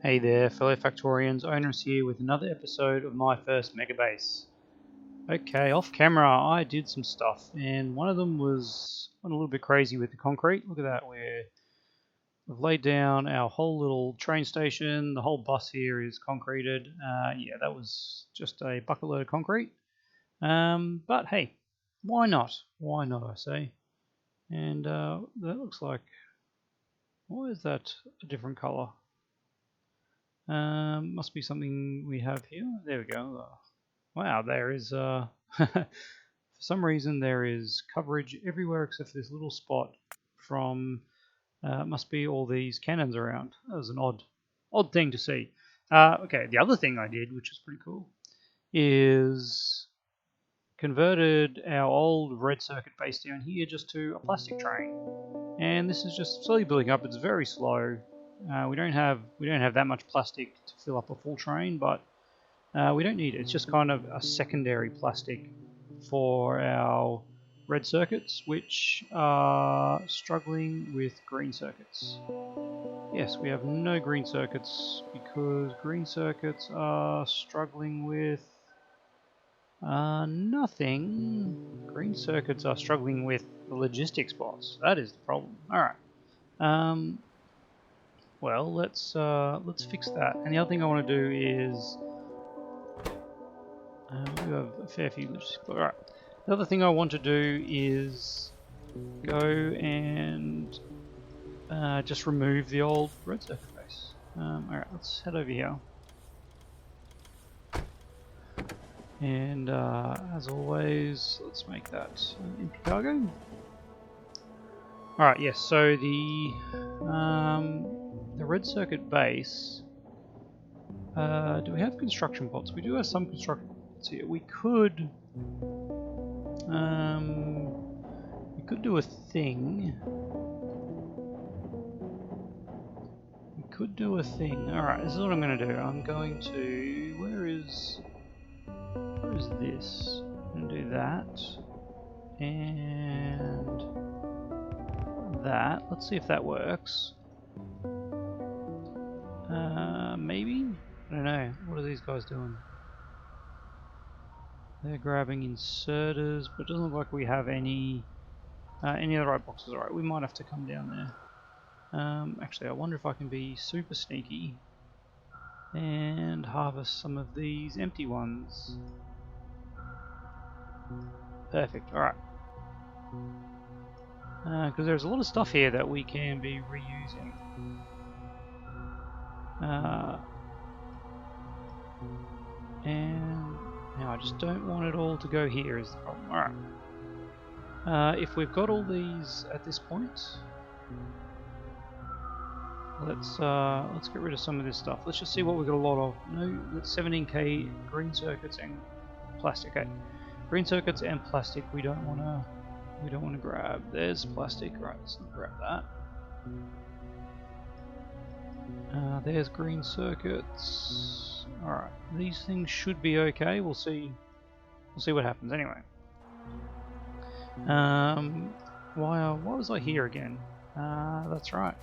Hey there, fellow Factorians, Owners here with another episode of my first Megabase. Okay, off camera I did some stuff, and one of them was went a little bit crazy with the concrete. Look at that, we've laid down our whole little train station, the whole bus here is concreted. Yeah, that was just a bucket load of concrete. But hey, why not? Why not, I say. And that looks like, why is that a different colour? Must be something we have here. There we go. Wow, there is, for some reason there is coverage everywhere except for this little spot from, must be all these cannons around. That was an odd thing to see. Okay, the other thing I did, which is pretty cool, is converted our old red circuit base down here just to a plastic train. And this is just slowly building up. It's very slow. We don't have that much plastic to fill up a full train, but we don't need it. It's just kind of a secondary plastic for our red circuits, which are struggling with green circuits. Yes, we have no green circuits because green circuits are struggling with nothing. Green circuits are struggling with the logistics bots. That is the problem. All right. Well, let's fix that. And the other thing I want to do is we have a fair few logistics. All right. The other thing I want to do is go and just remove the old red circuit base. All right, let's head over here. And as always, let's make that empty cargo. All right. Yes. So the red circuit base. Do we have construction bots? We do have some construction bots here. We could do a thing. We could do a thing. Alright, this is what I'm going to do. I'm going to... Where is this? I'm going to do that. And that. Let's see if that works. Maybe? I don't know. What are these guys doing? They're grabbing inserters, but it doesn't look like we have any of the right boxes. Alright, we might have to come down there. Actually, I wonder if I can be super sneaky and harvest some of these empty ones. Perfect, alright. Because there's a lot of stuff here that we can be reusing. And now I just don't want it all to go here is the problem. Alright. If we've got all these at this point, let's get rid of some of this stuff. Let's just see what we've got a lot of. No, that's 17k green circuits and plastic. Okay. Green circuits and plastic we don't wanna grab. There's plastic, right, let's not grab that. There's green circuits. Alright, these things should be okay. We'll see what happens anyway. Why was I here again? That's right.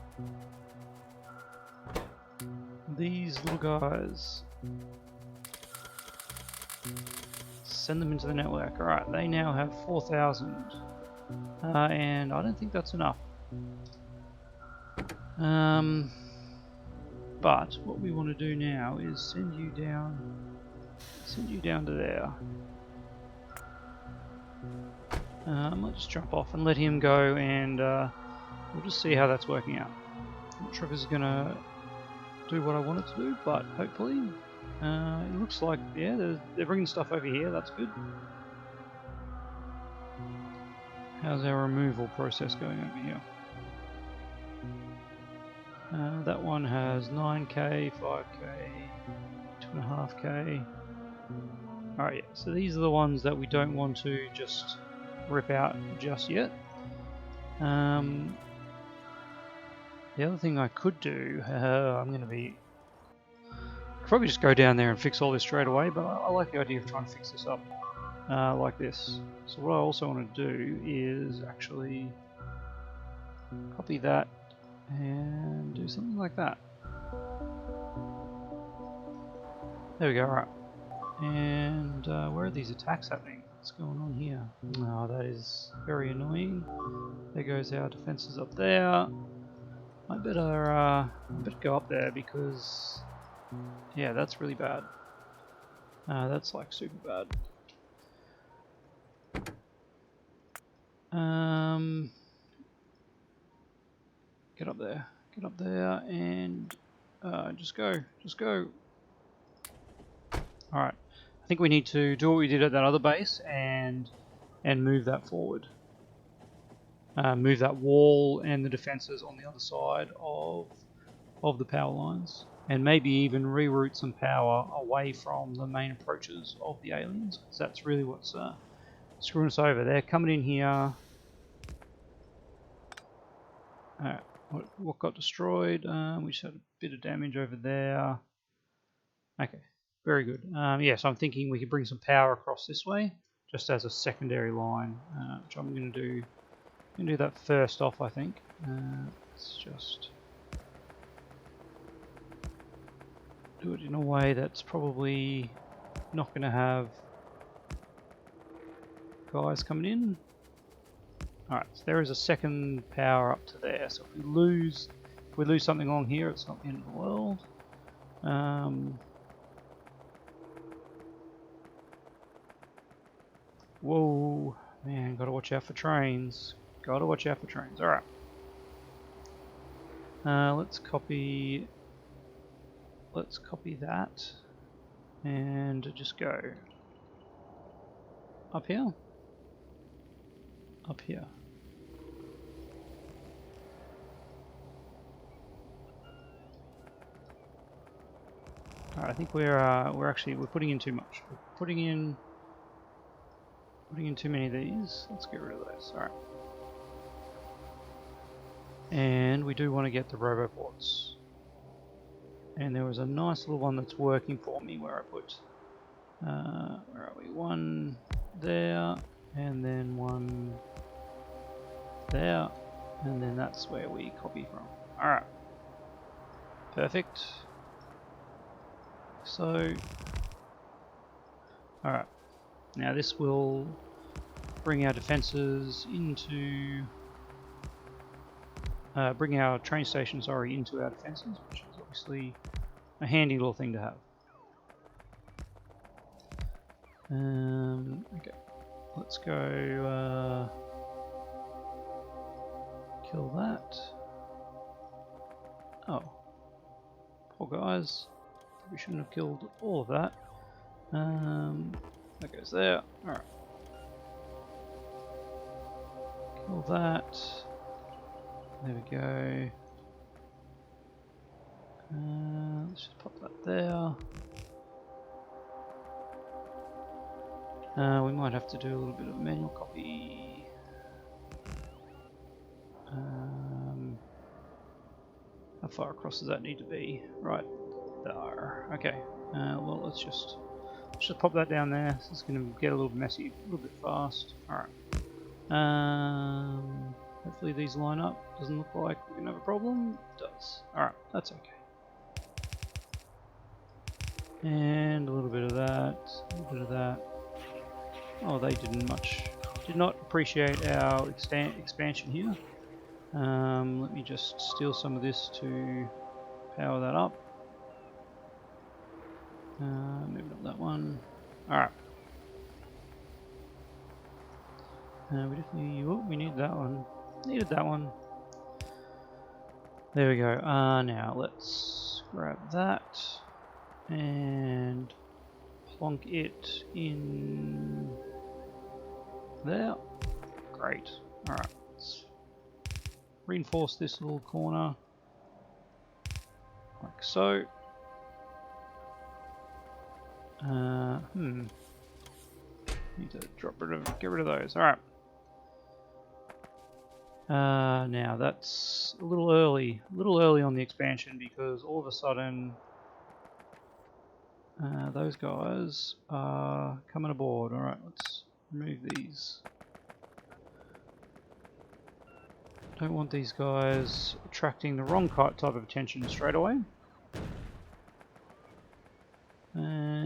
These little guys. Send them into the network. Alright, they now have 4,000. And I don't think that's enough. But what we want to do now is send you down to there. I might just jump off and let him go, and we'll just see how that's working out. I'm not sure if this is gonna do what I want it to do, but hopefully. It looks like, yeah, they're bringing stuff over here. That's good. How's our removal process going over here? That one has 9k, 5k, 2.5k. Alright, yeah, so these are the ones that we don't want to just rip out just yet. The other thing I could do, probably just go down there and fix all this straight away, but I like the idea of trying to fix this up like this. So what I also want to do is actually copy that and do something like that. There we go, right. And where are these attacks happening? What's going on here? Oh, that is very annoying. There goes our defences up there. I better go up there because, yeah, that's really bad. That's like super bad. Get up there, and just go. Alright, I think we need to do what we did at that other base and move that forward. Move that wall and the defences on the other side of the power lines, and maybe even reroute some power away from the main approaches of the aliens, because that's really what's screwing us over. They're coming in here. What got destroyed? We just had a bit of damage over there. Okay, very good. Yeah, so I'm thinking we could bring some power across this way, just as a secondary line, which I'm going to do. I'm going to do that first off, I think. Let's just do it in a way that's probably not going to have guys coming in. Alright, so there is a second power up to there, so if we lose something along here, it's not the end of the world. Whoa, man, gotta watch out for trains. Alright. Let's copy that and just go up here. Alright, I think we're putting in too much. We're putting in too many of these. Let's get rid of those. Alright. And we do want to get the roboports. And there was a nice little one that's working for me where I put where are we? One there, and then one there, and then that's where we copy from. Alright. Perfect. So, alright. Now this will bring our defences into... bring our train station, into our defences, which is obviously a handy little thing to have. Okay, let's go kill that. Oh, poor guys. We shouldn't have killed all of that. That goes there. Alright. Kill that. There we go. Let's just pop that there. We might have to do a little bit of manual copy. How far across does that need to be? Right there. Okay. Well, let's just pop that down there. So it's going to get a little messy, a little bit fast. All right. Hopefully these line up. Doesn't look like we're going to have a problem. It does. All right. That's okay. And a little bit of that. A little bit of that. Oh, they did not appreciate our expansion here. Let me just steal some of this to power that up. Moving up that one. Alright. We need that one. Needed that one. There we go. Now let's grab that and plonk it in there. Great. Alright, let's reinforce this little corner like so. Need to get rid of those. Alright. Now that's a little early on the expansion, because all of a sudden those guys are coming aboard. Alright, let's remove these. Don't want these guys attracting the wrong type of attention straight away. And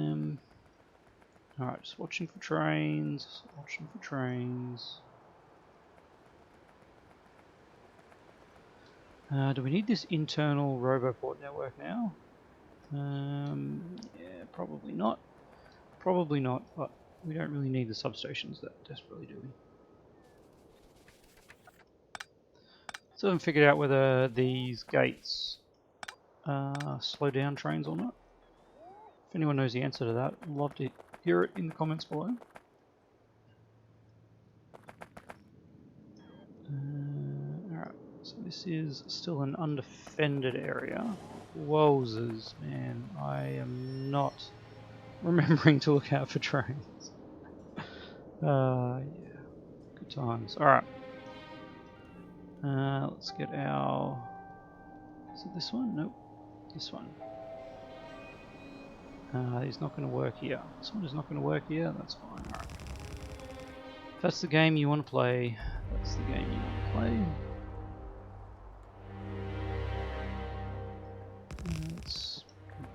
Alright, just watching for trains, watching for trains. Do we need this internal Roboport network now? Yeah, probably not. Probably not, but we don't really need the substations that desperately, do we? Still haven't figured out whether these gates slow down trains or not. If anyone knows the answer to that, I'd love to hear it in the comments below. Alright, so this is still an undefended area. Wowzers, man, I am not remembering to look out for trains. Yeah, good times. Alright. Let's get our... Is it this one? Nope. This one. He's not going to work here. This one is not going to work here. That's fine. Alright. If that's the game you want to play, that's the game you want to play.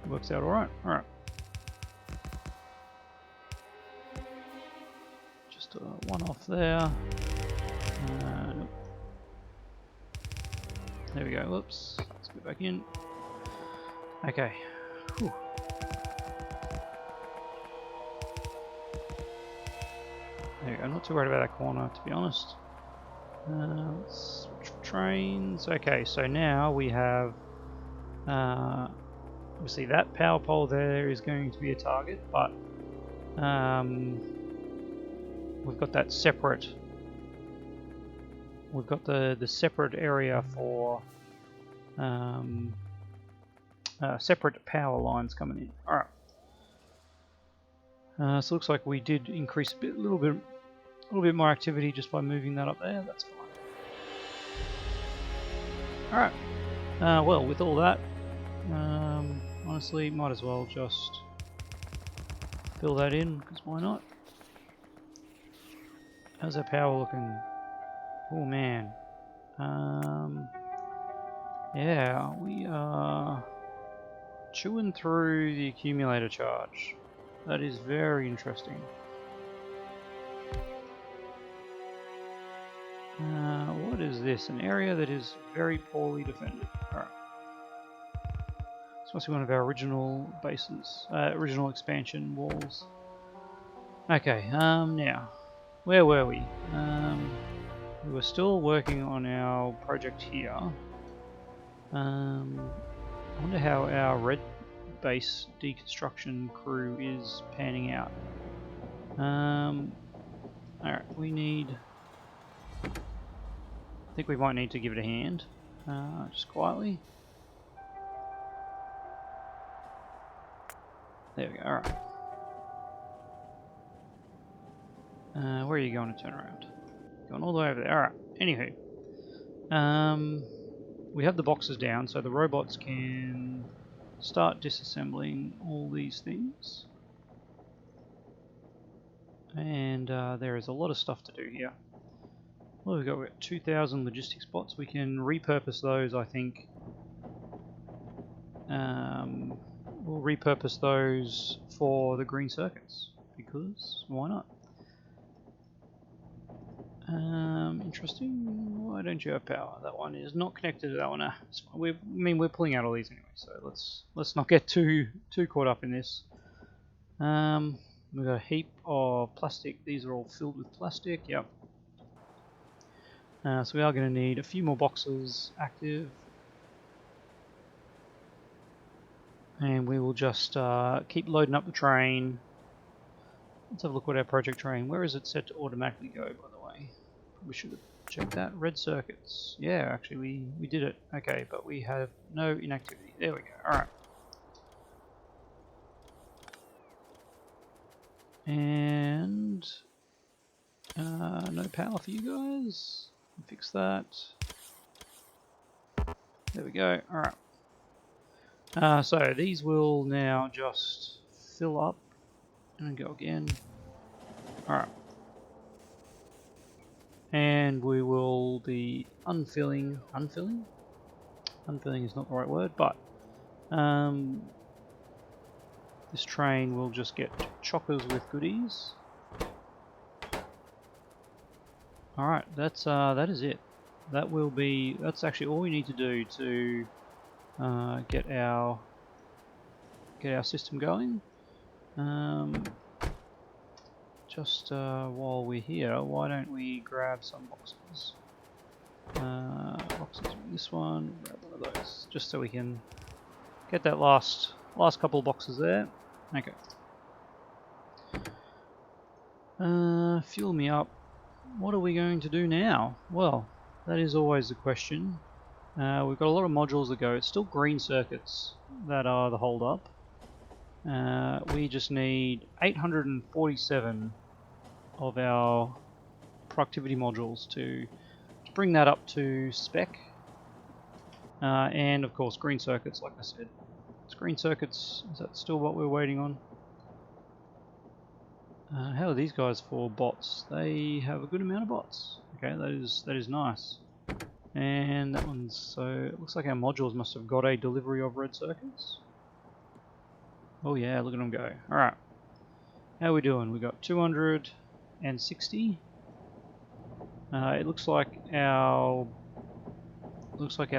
Works out alright. Alright. Just one off there. Nope. There we go. Whoops. Let's go back in. Okay. Whew. There we go. I'm not too worried about that corner, to be honest. Let's switch trains. Okay, so now we have obviously that power pole there is going to be a target, but we've got that separate. We've got the separate area for separate power lines coming in. All right. So it looks like we did increase a little bit more activity just by moving that up there. That's fine. All right. Well, with all that, honestly, might as well just fill that in, because why not? How's our power looking? Oh man. Yeah, we are chewing through the accumulator charge. That is very interesting. What is this? An area that is very poorly defended. Alright. This must be one of our original bases, original expansion walls. Okay, now, where were we? We were still working on our project here. I wonder how our red base deconstruction crew is panning out. Alright, we need... I think we might need to give it a hand, just quietly. There we go, alright. Where are you going to turn around? Going all the way over there, alright. Anywho. We have the boxes down, so the robots can start disassembling all these things. And there is a lot of stuff to do here. Well, we've got 2,000 logistics spots. We can repurpose those, I think. We'll repurpose those for the green circuits, because why not? Interesting. Why don't you have power? That one is not connected to that one. We're pulling out all these anyway, so let's not get too caught up in this. We've got a heap of plastic. These are all filled with plastic. Yep. So we are going to need a few more boxes active, and we will just keep loading up the train. Let's have a look at our project train. Where is it set to automatically go, by the way? We should have checked that. Red circuits. Yeah, actually we did it. Okay, but we have no inactivity. There we go. Alright. And no power for you guys. Fix that. There we go. Alright. So these will now just fill up and go again. Alright. And we will be unfilling. Unfilling? Unfilling is not the right word, but This train will just get chockers with goodies. Alright, that is it. That's actually all we need to do to get our system going. Just while we're here, why don't we grab some boxes? Boxes, this one, grab one of those, just so we can get that last couple of boxes there. Okay. Fuel me up. What are we going to do now? Well, that is always the question. We've got a lot of modules to go. It's still green circuits that are the hold up. We just need 847 of our productivity modules to bring that up to spec. And of course green circuits, like I said. It's green circuits, is that still what we're waiting on? How are these guys for bots? They have a good amount of bots. Okay, that is nice. And that one's, so it looks like our modules must have got a delivery of red circuits. Oh yeah, look at them go. Alright. How are we doing? We got 260. It looks like our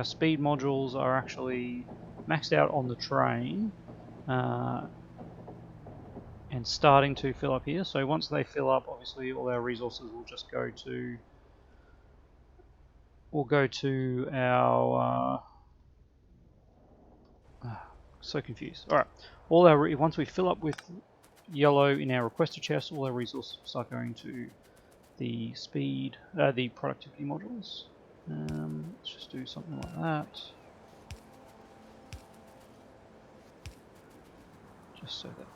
speed modules are actually maxed out on the train. And starting to fill up here. So once they fill up, obviously all our resources will just go to our so confused. All right, once we fill up with yellow in our requester chest, all our resources start going to the the productivity modules. Let's just do something like that, just so that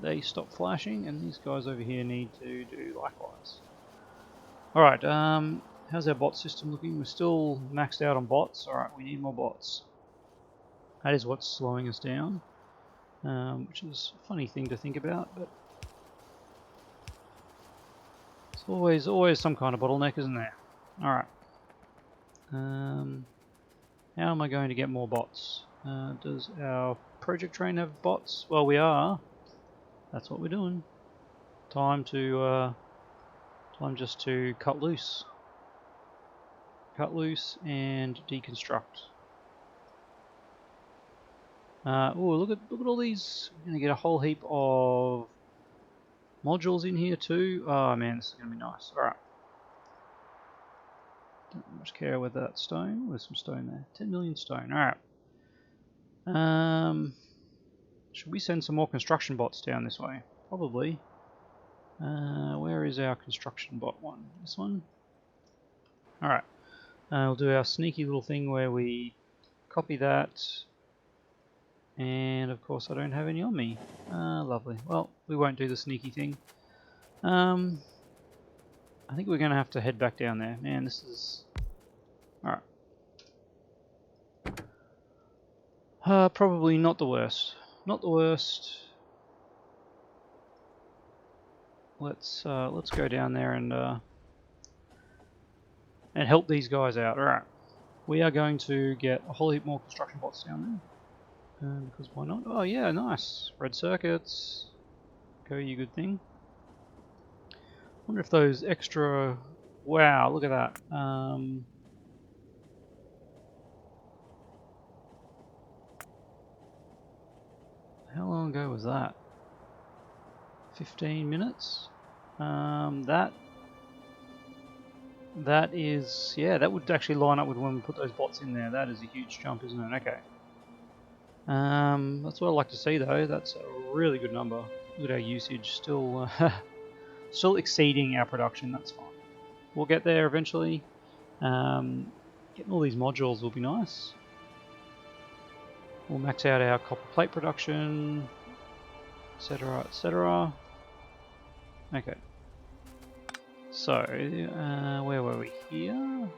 they stop flashing, and these guys over here need to do likewise. Alright, how's our bot system looking? We're still maxed out on bots. Alright, we need more bots. That is what's slowing us down, which is a funny thing to think about, but it's always some kind of bottleneck, isn't there? Alright. How am I going to get more bots? Does our project train have bots? Well, we are. That's what we're doing. Time just to cut loose. Cut loose and deconstruct. Oh, look at all these. We're gonna get a whole heap of modules in here too. Oh man, this is gonna be nice. All right. Don't much care with that stone. There's some stone there. 10 million stone. All right. Should we send some more construction bots down this way? Probably. Where is our construction bot one? This one? Alright. We'll do our sneaky little thing where we copy that. And of course I don't have any on me. Lovely. Well, we won't do the sneaky thing. I think we're going to have to head back down there. Man, this is... Alright. Probably not the worst. Not the worst. Let's go down there and help these guys out. Alright. We are going to get a whole heap more construction bots down there. Because why not? Oh yeah, nice. Red circuits. Go, you good thing. Wonder if those extra... Wow, look at that. How long ago was that? 15 minutes? That is... Yeah, that would actually line up with when we put those bots in there. That is a huge jump, isn't it? Okay. That's what I like to see though. That's a really good number. Look at our usage, still still exceeding our production. That's fine. We'll get there eventually. Getting all these modules will be nice. We'll max out our copper plate production, etc., etc. Okay. So, where were we? Here.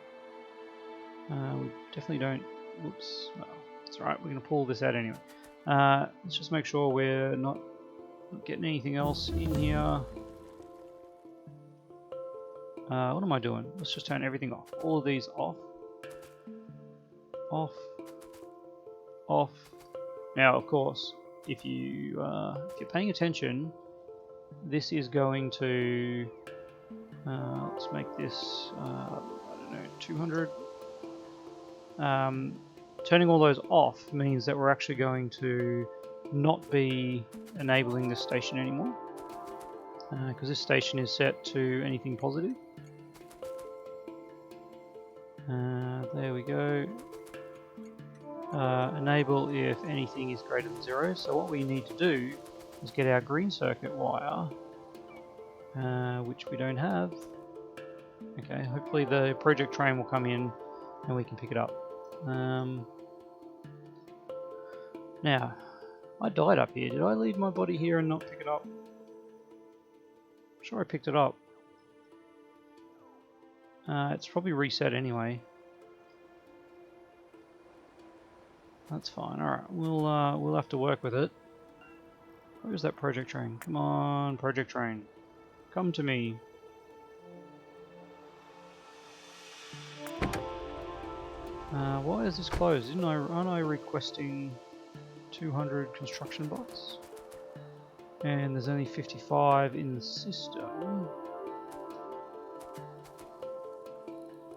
We definitely don't. Whoops. Well, that's right. We're going to pull this out anyway. Let's just make sure we're not getting anything else in here. What am I doing? Let's just turn everything off. All of these off. Off. Off. Now, of course, if you're paying attention, this is going to let's make this I don't know, 200. Turning all those off means that we're actually going to not be enabling this station anymore, because this station is set to anything positive. There we go. Enable if anything is greater than 0. So what we need to do is get our green circuit wire, which we don't have. Okay, hopefully the project train will come in and we can pick it up. Now, I died up here. Did I leave my body here and not pick it up? I'm sure I picked it up. It's probably reset anyway. That's fine. Alright, we'll have to work with it. Where's that project train? Come on, project train. Come to me. Why is this closed? Aren't I requesting 200 construction bots? And there's only 55 in the system.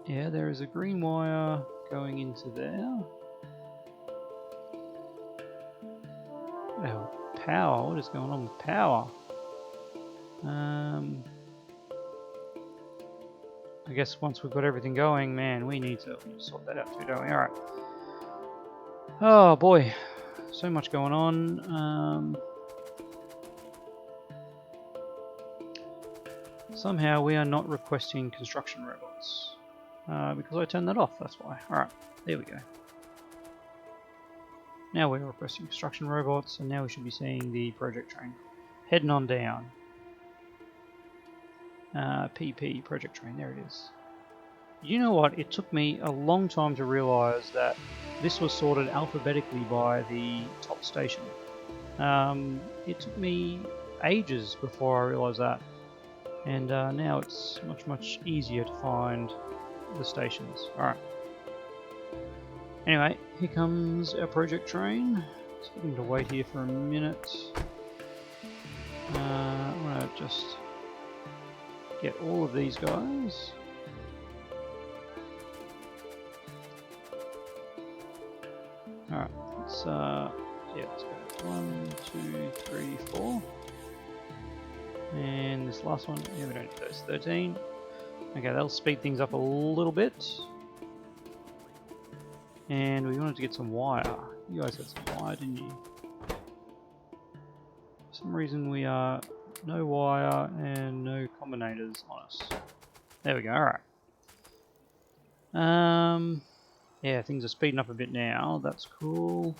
Yeah, there is a green wire going into there. Oh, power. What is going on with power? I guess once we've got everything going, man, we need to sort that out too, don't we? Alright. Oh boy, so much going on. Somehow we are not requesting construction robots. Because I turned that off, that's why. Alright, there we go. Now we're requesting construction robots, and now we should be seeing the project train. Heading on down. PP, project train, there it is. You know what, it took me a long time to realise that this was sorted alphabetically by the top station. It took me ages before I realised that. And now it's much easier to find the stations. Alright. Anyway, here comes our project train. Just going to wait here for a minute. I'm going to just get all of these guys. Alright, let's go. 1, 2, 3, 4. And this last one, yeah, we don't need those. 13. Okay, that'll speed things up a little bit. And we wanted to get some wire. You guys had some wire, didn't you? For some reason we are no wire and no combinators on us. There we go, alright. Yeah, things are speeding up a bit now. That's cool.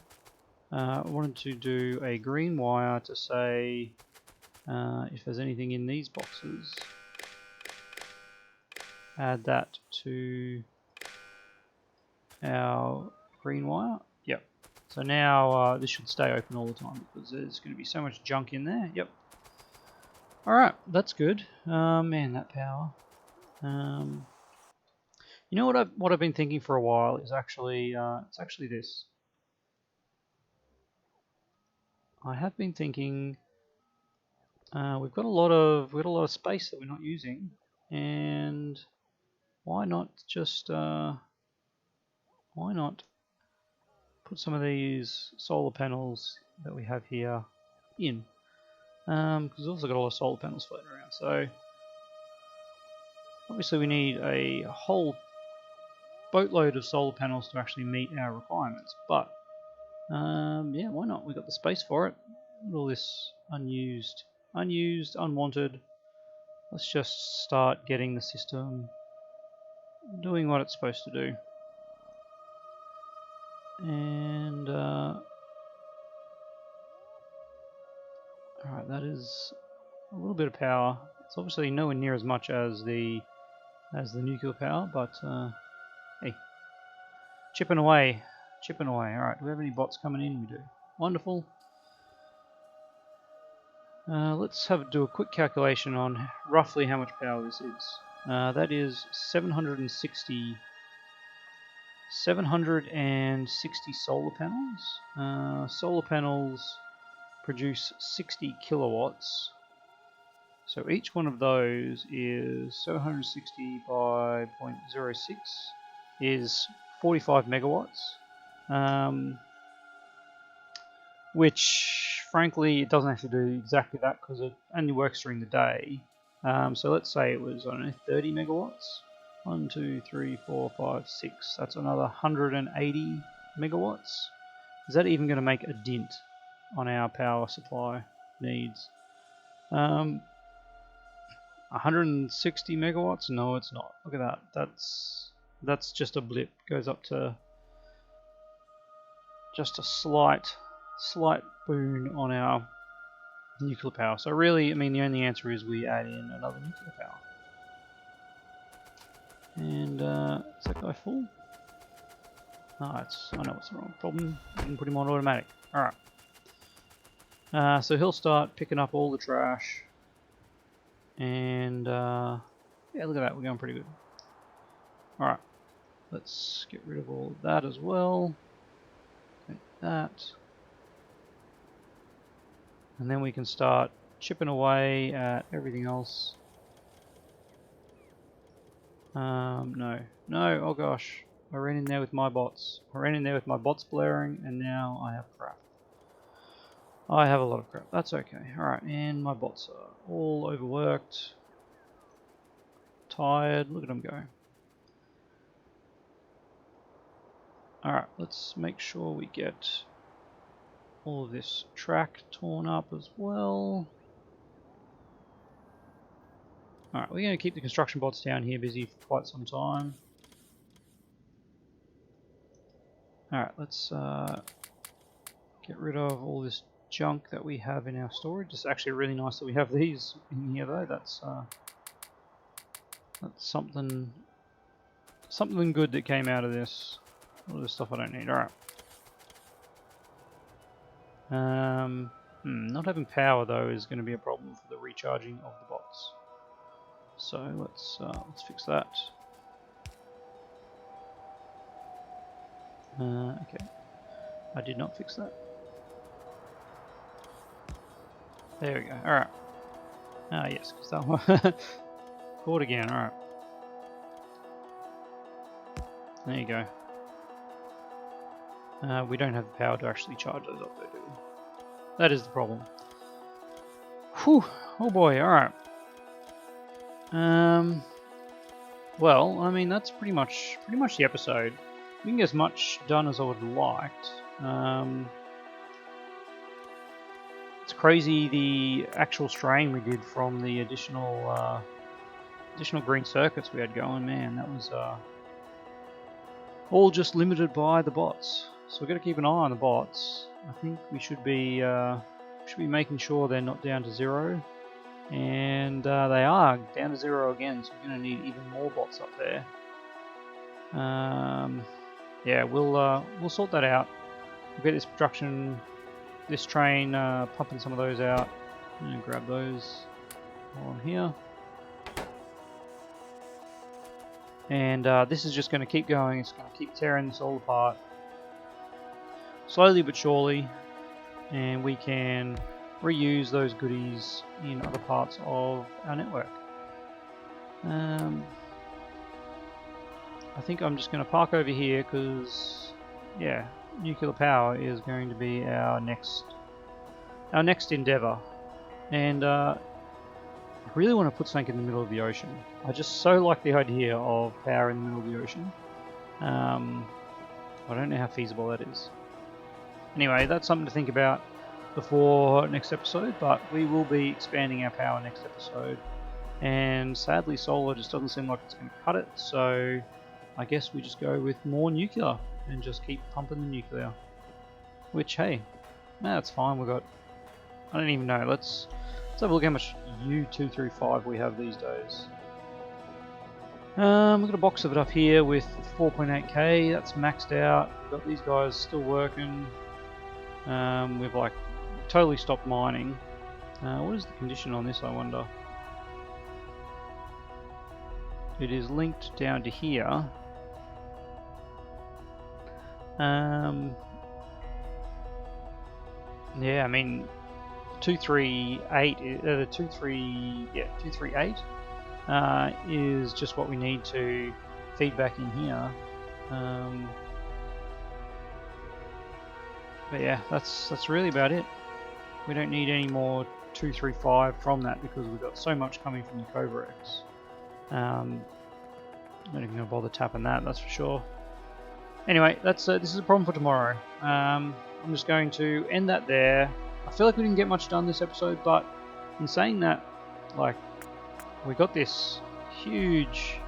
I wanted to do a green wire to say if there's anything in these boxes. Add that to our green wire. Yep. So now this should stay open all the time because there's going to be so much junk in there. Yep. Alright, that's good. Man, that power. You know what I've been thinking for a while is actually it's actually this. I have been thinking we've got a lot of space that we're not using, and why not just why not put some of these solar panels that we have here in? Because we've also got a lot of solar panels floating around. So obviously we need a whole boatload of solar panels to actually meet our requirements. But yeah, why not? We've got the space for it. Look at all this unused, unwanted. Let's just start getting the system doing what it's supposed to do. And alright, that is a little bit of power. It's obviously nowhere near as much as the nuclear power, but hey, chipping away. Alright, do we have any bots coming in? We do. Wonderful. Let's do a quick calculation on roughly how much power this is. That is 760 solar panels. Solar panels produce 60 kilowatts. So each one of those is 760 by 0.06 is 45 megawatts, which frankly it doesn't actually do exactly that because it only works during the day. So let's say it was, I don't know, 30 megawatts. 1, 2, 3, 4, 5, 6. That's another 180 megawatts. Is that even going to make a dent on our power supply needs? 160 megawatts? No, it's not. Look at that. That's just a blip. Goes up to just a slight boon on our nuclear power. So really, I mean, the only answer is we add in another nuclear power. And is that guy full? No, I know what's the wrong problem. I didn't put him on automatic. Alright. So he'll start picking up all the trash. And yeah, look at that, we're going pretty good. Alright. Let's get rid of all of that as well. Like that. And then we can start chipping away at everything else. No, oh gosh, I ran in there with my bots. Blaring, and now I have crap. I have a lot of crap. That's okay. Alright, and my bots are all overworked. Tired. Look at them go. Alright, let's make sure we get all of this track torn up as well. Alright, we're going to keep the construction bots down here busy for quite some time. Alright, let's get rid of all this junk that we have in our storage. It's actually really nice that we have these in here though. That's something good that came out of this. All this stuff I don't need. Alright. Not having power though is going to be a problem for the recharging of the bots. So let's fix that. Okay, I did not fix that. There we go. All right. Ah yes, because that one caught again. All right. There you go. We don't have the power to actually charge those up there, do we? That is the problem. Whew. Oh boy. All right. Well, I mean that's pretty much the episode. We didn't get as much done as I would have liked. It's crazy the actual strain we did from the additional green circuits we had going. Man, that was all just limited by the bots. So we've got to keep an eye on the bots. I think we should be making sure they're not down to 0. And they are down to 0 again, so we're going to need even more bots up there. Yeah, we'll sort that out. We'll get this train pumping some of those out. I'm going to grab those on here. And this is just going to keep going. It's going to keep tearing this all apart. Slowly but surely. And we can reuse those goodies in other parts of our network. I think I'm just going to park over here because, yeah, nuclear power is going to be our next endeavor. And I really want to put something in the middle of the ocean. I just so like the idea of power in the middle of the ocean. I don't know how feasible that is. Anyway, that's something to think about before next episode, but we will be expanding our power next episode. And sadly, solar just doesn't seem like it's going to cut it, so I guess we just go with more nuclear and just keep pumping the nuclear. Which, hey, that's fine. We've got, I don't even know. Let's have a look how much U235 we have these days. We've got a box of it up here with 4.8k. That's maxed out. We've got these guys still working. We've like totally stopped mining. What is the condition on this, I wonder? It is linked down to here. Yeah, I mean, 238, the 238 is just what we need to feed back in here. But yeah, that's really about it. We don't need any more 235 from that because we've got so much coming from the Cobra X. Not even going to bother tapping that, that's for sure. Anyway, this is a problem for tomorrow. I'm just going to end that there. I feel like we didn't get much done this episode, but in saying that, like, we got this huge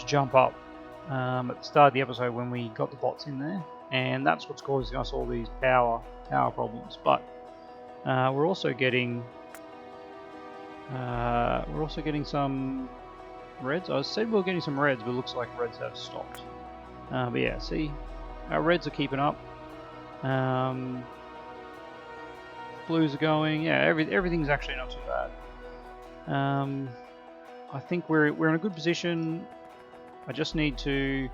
jump up at the start of the episode when we got the bots in there, and that's what's causing us all these power problems. But we're also getting some reds. I said we were getting some reds, but it looks like reds have stopped. But yeah, see, our reds are keeping up. Blues are going. Yeah, everything's actually not too bad. I think we're in a good position. I just need to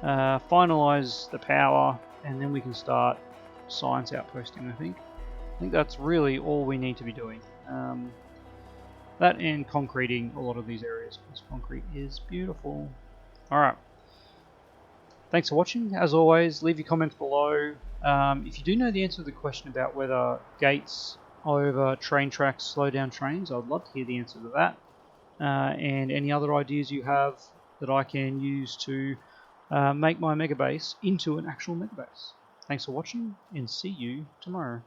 finalize the power, and then we can start science outposting. I think that's really all we need to be doing. That and concreting a lot of these areas, because concrete is beautiful. Alright. Thanks for watching. As always, leave your comments below. If you do know the answer to the question about whether gates over train tracks slow down trains, I'd love to hear the answer to that. And any other ideas you have that I can use to make my megabase into an actual megabase. Thanks for watching, and see you tomorrow.